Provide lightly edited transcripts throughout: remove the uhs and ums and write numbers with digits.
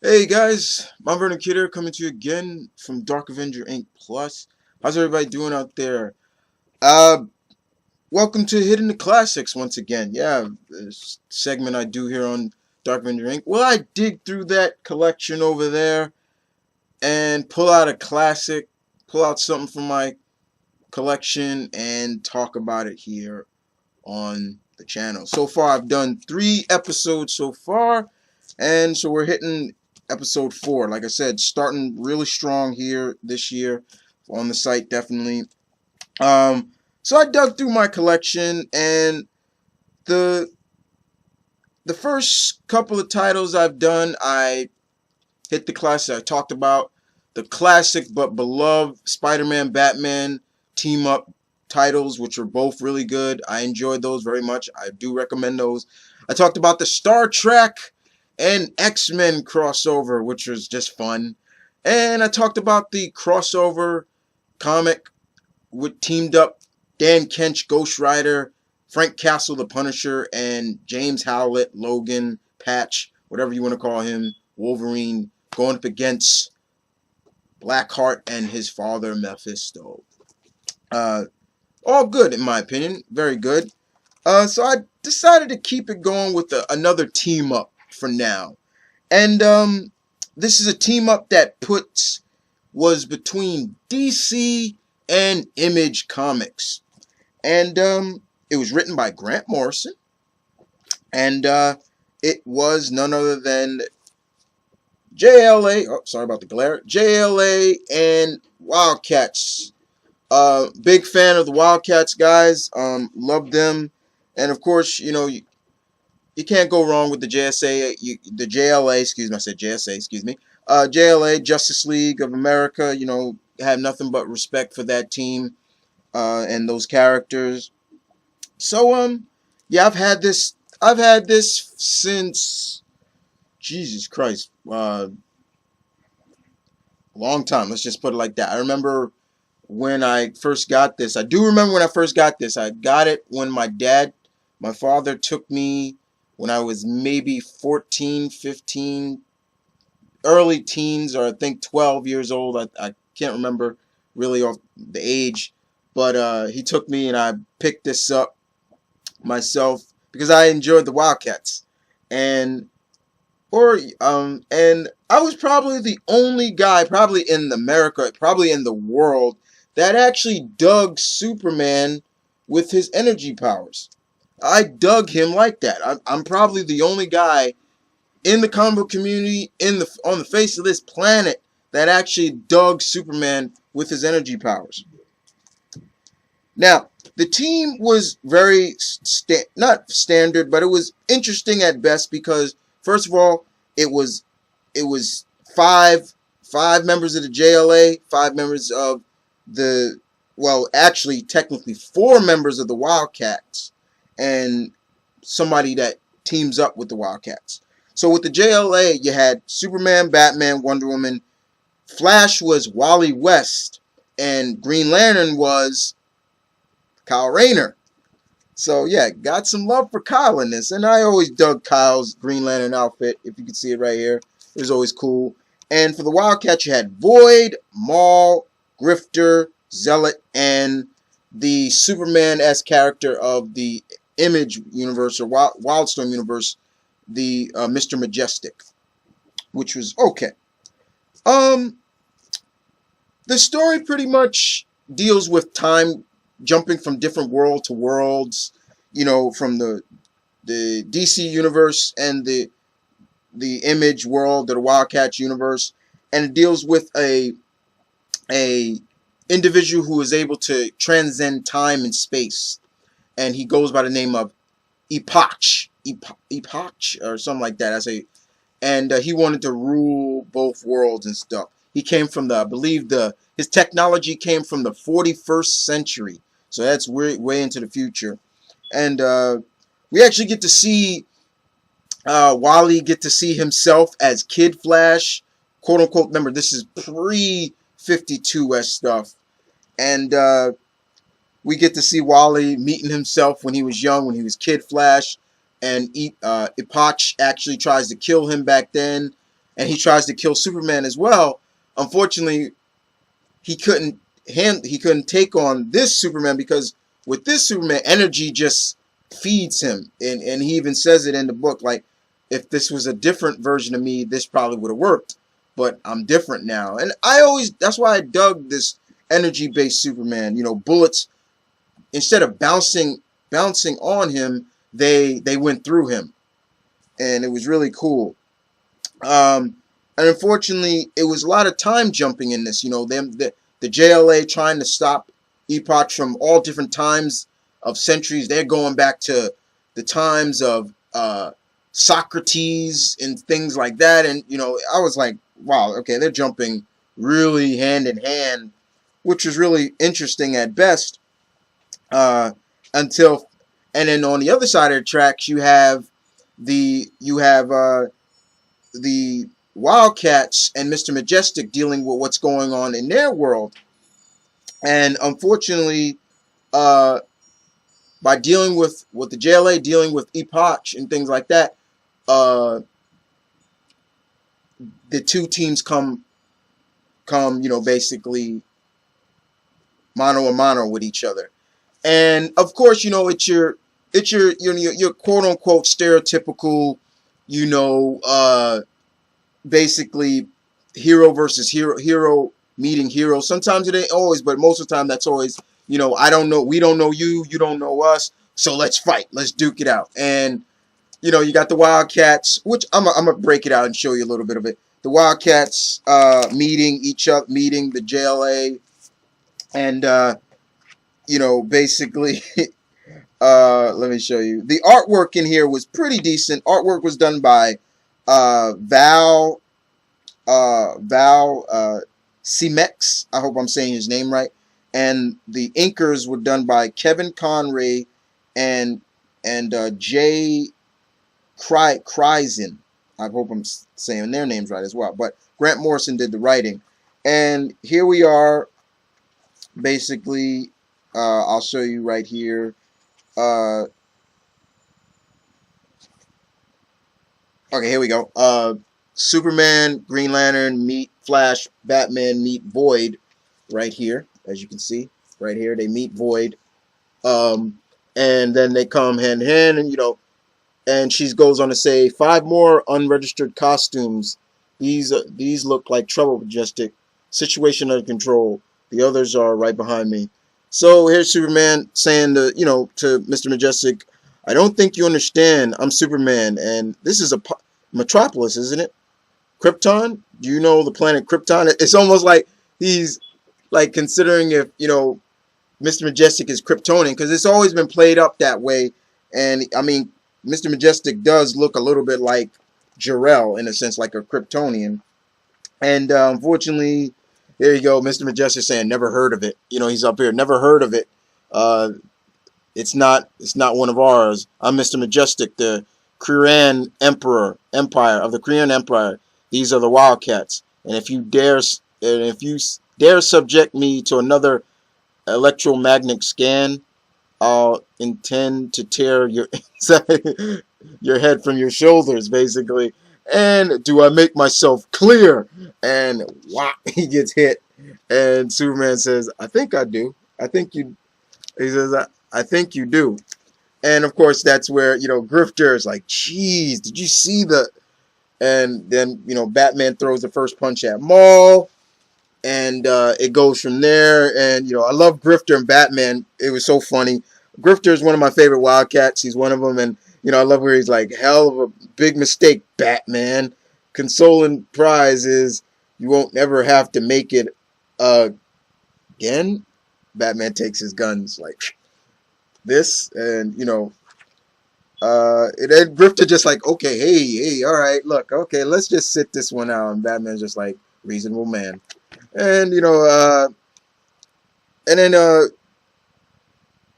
Hey guys, Mount Vernon Kid here coming to you again from Dark Avenger Inc. Plus. How's everybody doing out there? Uh, Welcome to Hitting the Classics once again. Yeah, this segment I do here on Dark Avenger Inc. Well, I dig through that collection over there and pull out a classic, pull out something from my collection and talk about it here on the channel. So far, I've done 3 episodes so far, and so we're hitting episode 4. Like I said, starting really strong here this year on the site, definitely. So I dug through my collection, and the the first couple of titles I've done, I hit the classic. I talked about the classic but beloved Spider-Man, Batman team-up titles, which were both really good. I enjoyed those very much. I do recommend those. I talked about the Star Trek and X-Men crossover, which was just fun. And I talked about the crossover comic with teamed up Dan Kench, Ghost Rider, Frank Castle, the Punisher, and James Howlett, Logan, Patch, whatever you want to call him, Wolverine, going up against Blackheart and his father, Mephisto. All good, in my opinion. Very good. So I decided to keep it going with another team up for now. And this is a team up that was between DC and Image Comics. And it was written by Grant Morrison. And it was none other than JLA, oh, sorry about the glare, JLA and WildC.A.T.S. Big fan of the WildC.A.T.S, guys. Love them. And of course, you can't go wrong with the the JLA, excuse me, I said JSA, excuse me. JLA, Justice League of America, have nothing but respect for that team and those characters. So, yeah, I've had this since, Jesus Christ, long time. Let's just put it like that. I remember when I first got this. I do remember when I first got this. I got it when my father took me when I was maybe 14, 15, early teens, or I think 12 years old. I can't remember really off the age. But he took me and I picked this up myself because I enjoyed the WildC.A.T.S. And I was probably the only guy, probably in America, probably in the world, that actually dug Superman with his energy powers. I dug him like that. I'm probably the only guy in the comic book community, on the face of this planet, that actually dug Superman with his energy powers. Now, the team was very not standard, but it was interesting at best because, first of all, it was five members of the JLA, 5 members of actually technically 4 members of the WildC.A.T.S, and somebody that teams up with the WildC.A.T.S. So with the JLA, you had Superman, Batman, Wonder Woman. Flash was Wally West, and Green Lantern was Kyle Rayner. So yeah, got some love for Kyle in this, and I always dug Kyle's Green Lantern outfit. If you can see it right here, it was always cool. And for the WildC.A.T, you had Void, Maul, Grifter, Zealot, and the Superman-esque character of the Image universe or Wildstorm universe, the Mr. Majestic, which was okay. The story pretty much deals with time jumping from different world to worlds, from the DC universe and the Image world, the WildC.A.T universe, and it deals with a individual who is able to transcend time and space, and he goes by the name of Epoch, or something like that. And he wanted to rule both worlds and stuff. He came from I believe his technology came from the 41st century, so that's way into the future. And we actually get to see Wally get to see himself as Kid Flash, quote unquote. Remember, this is pre-52S stuff, and we get to see Wally meeting himself when he was young, when he was Kid Flash, and Epoch actually tries to kill him back then. and he tries to kill Superman as well. Unfortunately, he couldn't he couldn't take on this Superman, because with this Superman, energy just feeds him, and he even says it in the book, like, if this was a different version of me, this probably would have worked, but I'm different now. And that's why I dug this energy based Superman. Bullets, instead of bouncing on him, they went through him, and it was really cool. And unfortunately, it was a lot of time jumping in this. The JLA trying to stop Epoch from all different times of centuries. They're going back to the times of Socrates and things like that. And I was like, wow, okay, they're jumping really hand in hand, which was really interesting at best. Until, and then on the other side of the tracks, you have the WildC.A.T.S and Mr. Majestic dealing with what's going on in their world. And unfortunately, by dealing with the JLA, dealing with Epoch and things like that, the two teams come basically mano a mano with each other. And of course, it's your quote unquote stereotypical, basically hero versus hero meeting hero. Sometimes it ain't always, but most of the time that's always, I don't know, we don't know you, you don't know us, so let's fight, let's duke it out. And you got the WildC.A.T.S, which I'm gonna break it out and show you a little bit of it. The WildC.A.T.S meeting the JLA, and basically let me show you. The artwork in here was pretty decent. Artwork was done by Val Cemex. I hope I'm saying his name right. And the inkers were done by Kevin Conray and Jay Kryzen. I hope I'm saying their names right as well. But Grant Morrison did the writing. And here we are. Basically, I'll show you right here. Okay, here we go. Superman, Green Lantern meet Flash, Batman meet Void, right here, as you can see, right here, they meet Void, and then they come hand in hand, and and she goes on to say, 5 more unregistered costumes. These look like trouble, Majestic. Situation under control. The others are right behind me. So here's Superman saying to Mr. Majestic, I don't think you understand. I'm Superman, and this is a Metropolis, isn't it? Krypton? Do you know the planet Krypton? It's almost like he's like considering if Mr. Majestic is Kryptonian, because it's always been played up that way. And I mean, Mr. Majestic does look a little bit like Jor-El in a sense, like a Kryptonian. And unfortunately, there you go, Mr. Majestic saying never heard of it. He's up here, never heard of it. It's not one of ours. I'm Mr. Majestic, the Korean Empire of the Korean Empire. These are the WildC.A.T.S, and if you dare subject me to another electromagnetic scan, I'll intend to tear your your head from your shoulders, basically. And do I make myself clear? And wow, he gets hit. And Superman says, I think I do. I think you. He says, I think you do. And of course, that's where Grifter is like, "Jeez, did you see the?" And then Batman throws the first punch at Maul, and it goes from there. And I love Grifter and Batman. It was so funny. Grifter is one of my favorite WildC.A.T.S. He's one of them, and I love where he's like, "Hell of a big mistake, Batman. Consoling prize is you won't ever have to make it again." Batman takes his guns like this, and and then Grifter just like, okay, hey, all right, look, okay, let's just sit this one out. And Batman's just like, reasonable man. And and then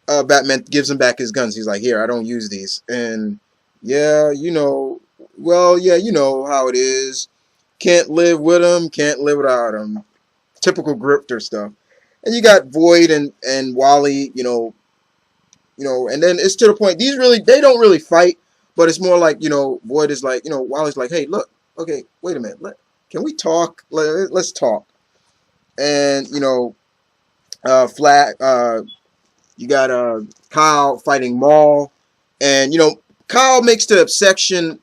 Batman gives him back his guns. He's like, here, I don't use these. And yeah, well, yeah, you know how it is. Can't live with him, can't live without him. Typical Grifter stuff. And you got Void and Wally, and then it's to the point, they don't really fight, but it's more like, Void is like, Wally's like, hey, look, okay, wait a minute. Can we talk? Let's talk. And Flat. You got Kyle fighting Maul, and Kyle makes the assumption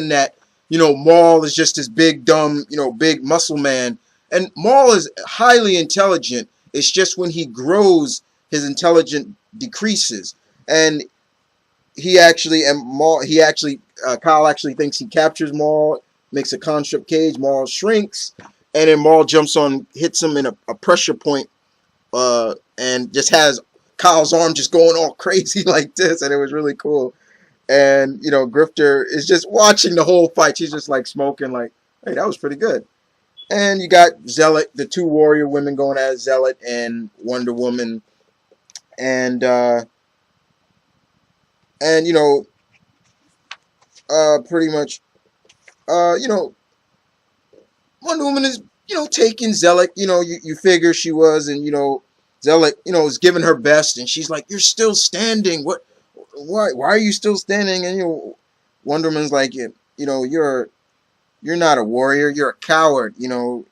that Maul is just this big dumb big muscle man, and Maul is highly intelligent. It's just when he grows, his intelligence decreases, and Kyle actually thinks he captures Maul, makes a construct cage. Maul shrinks, and then Maul hits him in a pressure point, and just has Kyle's arm just going all crazy like this, and it was really cool. And Grifter is just watching the whole fight. She's just like smoking, like, hey, that was pretty good. And you got Zealot, the two warrior women going at Zealot and Wonder Woman, and and pretty much Wonder Woman is taking Zealot. You figure she was, and Zealot is giving her best, and she's like, "You're still standing. What? Why are you still standing?" And Wonder Woman's like, you're not a warrior. You're a coward. Throw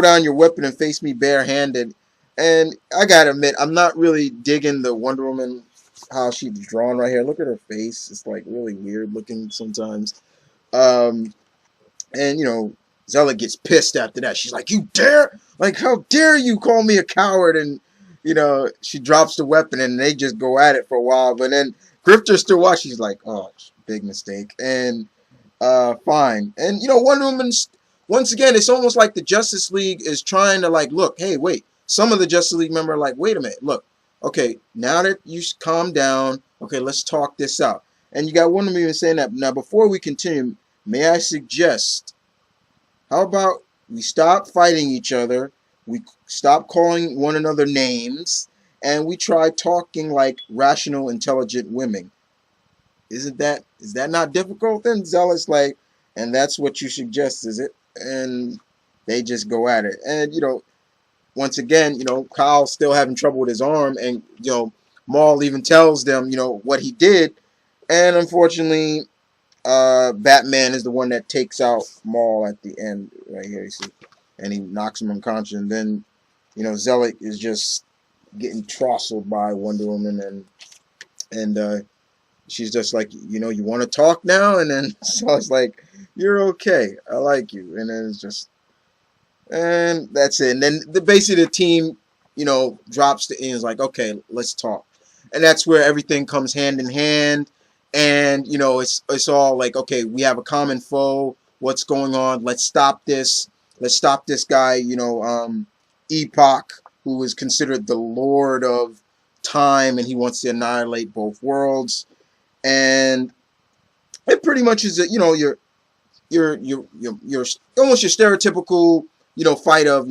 down your weapon and face me barehanded. And I gotta admit, I'm not really digging the Wonder Woman, how she's drawn right here. Look at her face. It's like really weird looking sometimes. Um, and Zealot gets pissed after that. She's like, "You dare? Like, how dare you call me a coward?" And she drops the weapon, and they just go at it for a while. But then Grifter still watches. She's like, "Oh, big mistake." And fine. And Wonder Woman's, once again, it's almost like the Justice League is trying to like, look, hey, wait. Some of the Justice League members are like, wait a minute, look, okay, now that you calm down, okay, let's talk this out. And you got Wonder Woman even saying that. Now, before we continue, may I suggest, how about we stop fighting each other, we stop calling one another names, and we try talking like rational, intelligent women. Is that not difficult? Then Zealot's like, and that's what you suggest, is it? And they just go at it. And once again, Kyle's still having trouble with his arm, and Maul even tells them, what he did. And unfortunately, Batman is the one that takes out Maul at the end right here, you see, and he knocks him unconscious. And then Zealot is just getting tousled by Wonder Woman, and she's just like, you want to talk now? And then so I was like, you're okay, I like you. And then it's just, and that's it. And then basically the team drops the end, is like, okay, let's talk. And that's where everything comes hand in hand. And it's all like, okay, we have a common foe, what's going on, let's stop this guy, Epoch, who is considered the lord of time, and he wants to annihilate both worlds. And it pretty much is your almost your stereotypical fight of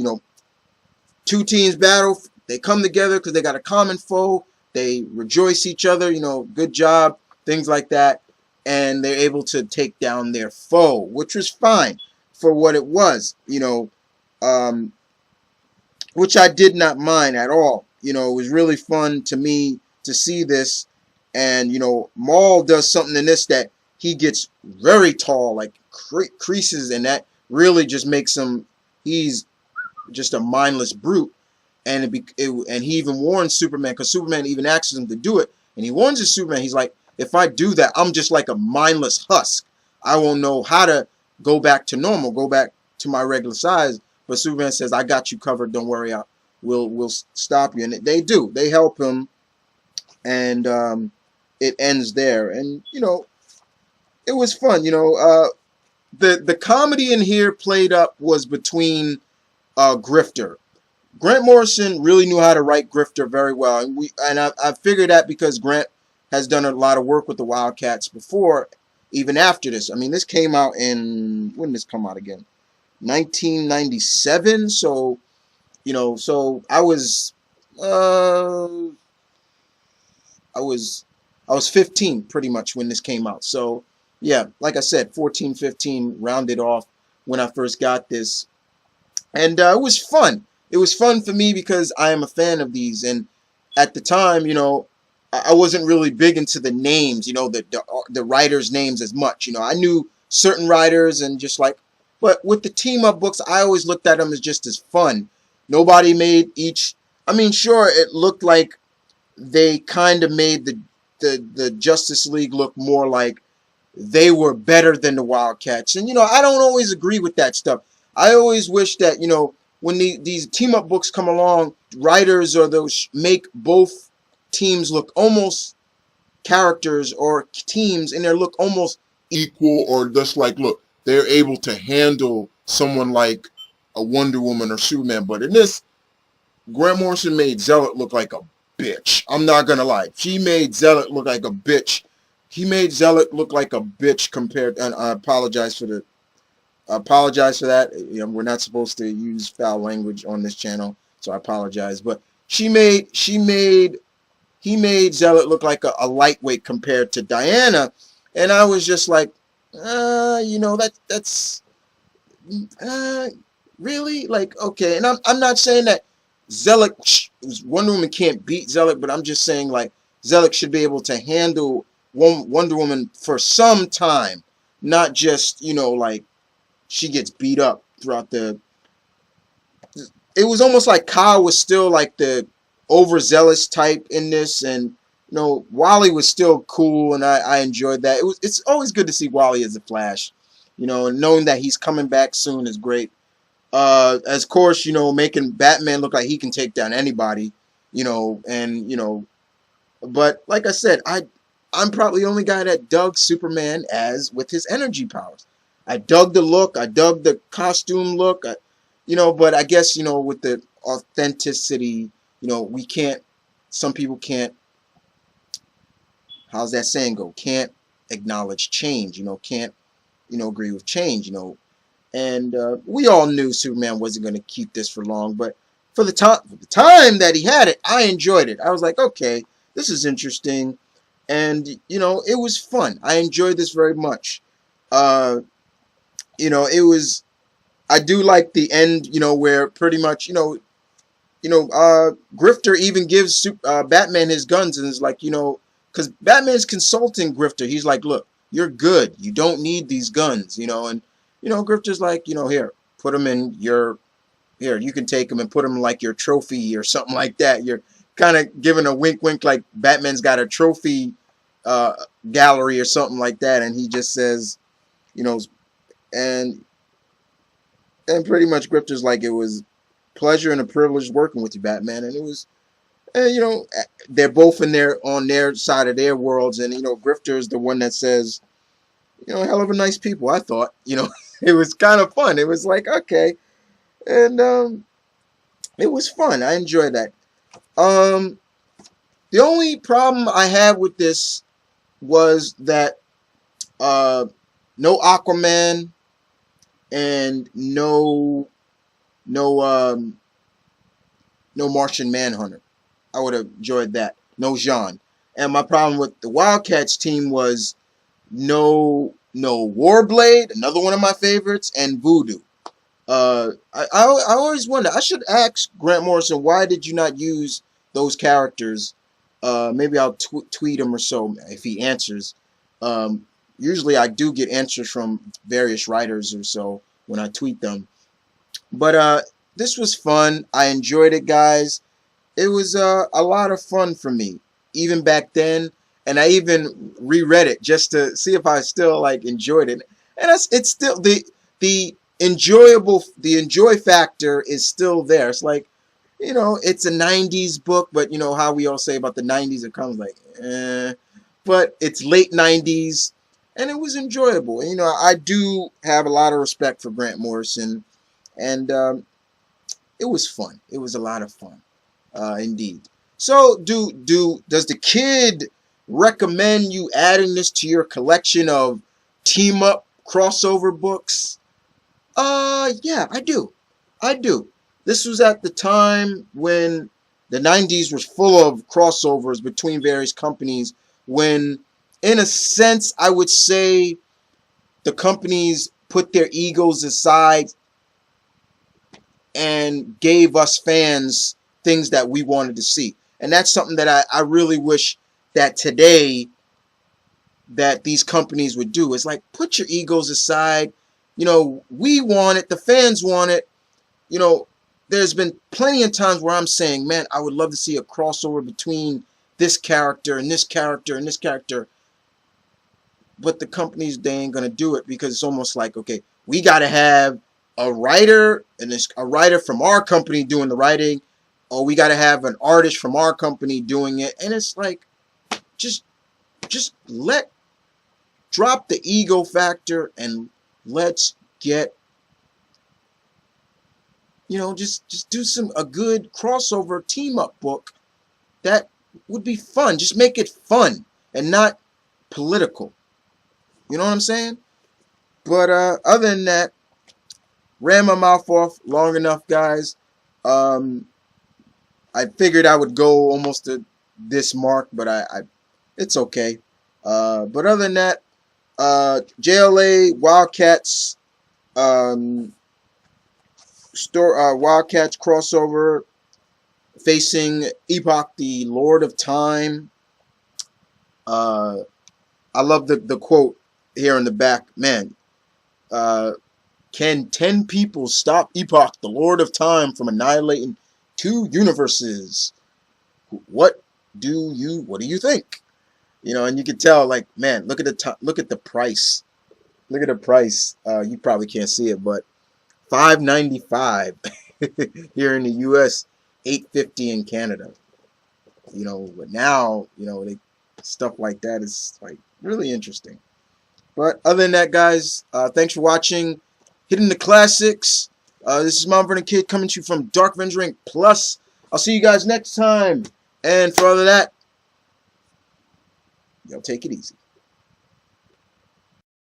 two teams battle. They come together because they got a common foe. They rejoice each other. Good job, things like that, and they're able to take down their foe, which was fine for what it was. Which I did not mind at all. It was really fun to me to see this. And Maul does something in this that he gets very tall, like creases, and that really just makes him, he's just a mindless brute. And and he even warns Superman, because Superman even asks him to do it, and he warns his Superman. He's like, if I do that, I'm just like a mindless husk. I won't know how to go back to normal, go back to my regular size. But Superman says, I got you covered. Don't worry, we'll stop you. And they do. They help him, and it ends there. And it was fun. The comedy in here played up was between Grifter. Grant Morrison really knew how to write Grifter very well, and I figured that because Grant has done a lot of work with the Wildcats before, even after this. I mean, this came out when did this come out again? 1997. So so I was 15 pretty much when this came out. So yeah, like I said, 14, 15 rounded off when I first got this, and it was fun. It was fun for me because I am a fan of these, and at the time, I wasn't really big into the names, the writers' names as much. I knew certain writers and just like, but with the team up books, I always looked at them as just as fun. Nobody made each. I mean, sure, it looked like they kind of made the Justice League look more like they were better than the Wildcats. And, I don't always agree with that stuff. I always wish that, when these team up books come along, writers or those make both teams look almost characters or teams and they look almost equal, or just like, look, they're able to handle someone like a Wonder Woman or Superman. But in this, Grant Morrison made Zealot look like a bitch. I'm not gonna lie. She made Zealot look like a bitch. He made Zealot look like a bitch compared, and I apologize for that. We're not supposed to use foul language on this channel, so I apologize. But he made Zealot look like a lightweight compared to Diana, and I was just like, that's really, like, okay. And I'm not saying that Wonder Woman can't beat Zealot, but I'm just saying, like, Zealot should be able to handle Wonder Woman for some time, not just, like, she gets beat up throughout the. It was almost like Kyle was still like the overzealous type in this, and Wally was still cool, and I enjoyed that. It's always good to see Wally as a Flash, and knowing that he's coming back soon is great. As of course, making Batman look like he can take down anybody, and but like I said, I'm probably the only guy that dug Superman as with his energy powers. I dug the look, I dug the costume look, but I guess, with the authenticity, we can't, some people can't, how's that saying go? Can't acknowledge change, can't, agree with change, and we all knew Superman wasn't going to keep this for long, but for the time that he had it, I enjoyed it. I was like, okay, this is interesting, and it was fun. I enjoyed this very much. It was. I do like the end. Where pretty much Grifter even gives Batman his guns and is like, because Batman's consulting Grifter. He's like, look, you're good. You don't need these guns, and Grifter's like, here, put them in here, you can take them and put them like your trophy or something like that. You're kind of giving a wink, wink, like Batman's got a trophy gallery or something like that, and he just says, and pretty much Grifter's like, it was pleasure and a privilege working with you, Batman, and it was, and they're both on their side of their worlds, and Grifter is the one that says, hell of a nice people, I thought, it was kind of fun. It was like, okay, and it was fun. I enjoyed that. The only problem I had with this was that no Aquaman and no Martian Manhunter. I would have enjoyed that. No Jean. And my problem with the Wildcats team was no Warblade, another one of my favorites, and Voodoo. I always wonder. I should ask Grant Morrison, why did you not use those characters? Maybe I'll tweet him or so if he answers. Usually I do get answers from various writers or so when I tweet them. But this was fun. I enjoyed it, guys. It was a lot of fun for me, even back then. And I even reread it just to see if I still like enjoyed it. And it's still the enjoy factor is still there. It's like, it's a 90s book, but how we all say about the 90s, it comes like, but it's late 90s, and it was enjoyable. And, I do have a lot of respect for Grant Morrison, and it was fun. It was a lot of fun, indeed. So, does the kid recommend you adding this to your collection of team-up crossover books? Yeah, I do. This was at the time when the 90s was full of crossovers between various companies, when, in a sense, I would say the companies put their egos aside and gave us fans things that we wanted to see. And that's something that I really wish that today that these companies would do. It's like, put your egos aside. You know, we want it. The fans want it. You know, there's been plenty of times where I'm saying, man, I would love to see a crossover between this character and this character and this character. But the companies, they ain't going to do it, because it's almost like, okay, we got to have a writer, and it's a writer from our company doing the writing, or we got to have an artist from our company doing it. And it's like, just drop the ego factor, and let's get, you know, just do a good crossover team up book that would be fun. Just make it fun and not political. You know what I'm saying? But other than that, ran my mouth off long enough, guys. I figured I would go almost to this mark, but it's okay. But other than that, JLA WildC.A.T.S WildC.A.T.S crossover facing Epoch, the Lord of Time. I love the quote here in the back. Man, can 10 people stop Epoch, the Lord of Time, from annihilating 2 universes? What do you think? You know, and you can tell, like, man, look at the price. Look at the price. You probably can't see it, but $5.95 here in the U.S., $8.50 in Canada. You know, but now, you know, stuff like that is like really interesting. But other than that, guys, thanks for watching Hitting the Classics. This is Mount Vernon Kid coming to you from Dark Avenger Inc. Plus. I'll see you guys next time. And for all of that, y'all take it easy.